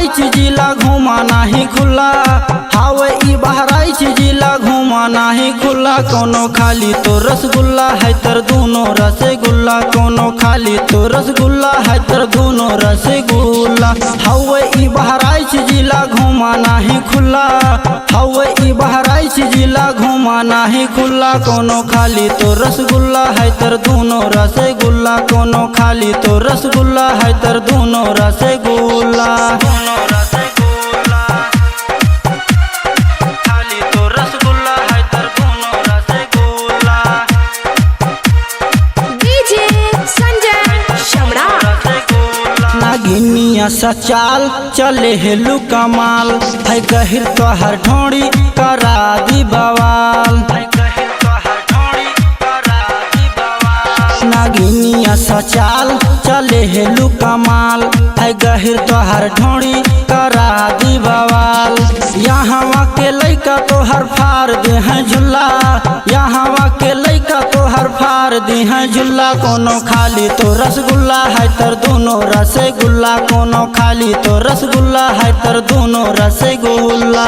बहराइच जिला घूमा नाही खुला, हावे ई बहराइच जिला घूमा नाही खुला। कोनो खाली तो रसगुल्ला है तर दोनों रसगुल्ला, कोनो खाली तो रसगुल्ला है तर दोनों रसगुल्ला। हावे ई बहराइच जिला घूमा नाही खुला, हावे ई बहराइच जिला घूमा नाही खुला। कोनो खाली तो रसगुल्ला है तर दोनों रसगुल्ला, कोनो खाली तो रसगुल्ला है तर दोनों रसगुल्ला। खाली तो रसगुल्ला है तर दोनों रसगुल्ला। डीजे संजय शमड़ा। नागिनिया सा चाल चले हेलू कमाल, है गहिर तो हर ढोड़ी करा दी बवाल। नागिनिया सा चाल चले हेलू कमाल, है गहिर तो हर ढोड़ी करा दी बवाल। यहाँ के लइका तो हर फार दे हैं झुल्ला, यहाँ के लइका तो हर फार दे हैं झुल्ला। कोनो खाली तो रसगुल्ला है तर दोनों रसगुल्ला, कोनो खाली तो रसगुल्ला है तर दोनों रसगुल्ला।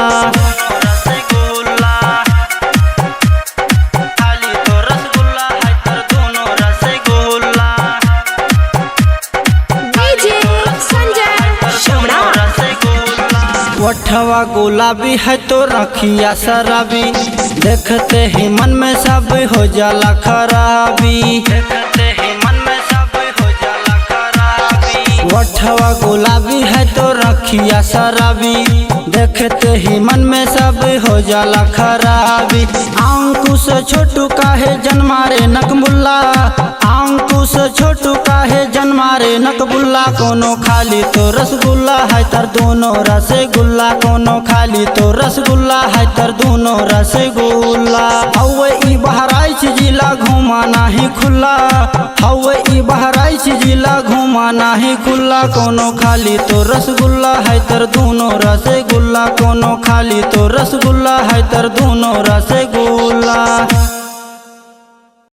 वठवा गुलाबी है तो रखिया शराबी, देखते ही मन में सब हो जाला खराबी, देखते ही मन में सब हो जाला खराबी। वठवा गुलाबी है तो रखिया शराबी, देखते ही मन में सब हो जाला खराबी। अंकुश छोटू काहे जन्मारे नकबुल्ला, अंकुश छोटू काहे जन्मारे नकबुल्ला। कोनो खाली तो रसगुल्ला है तर दोनों रसगुल्ला, कोनो खाली तो रसगुल्ला है तर दोनों रसगुल्ला। हवे ई बहराइच जिला घूमा नाही खुला, हवे ई बहराइच जिला घूमा नाही खुला। कोनो खाली तो रसगुल्ला है तर दोनों रसगुल्ला, कोनो खाली तो रसगुल्ला है तर दोनों रसगुल्ला।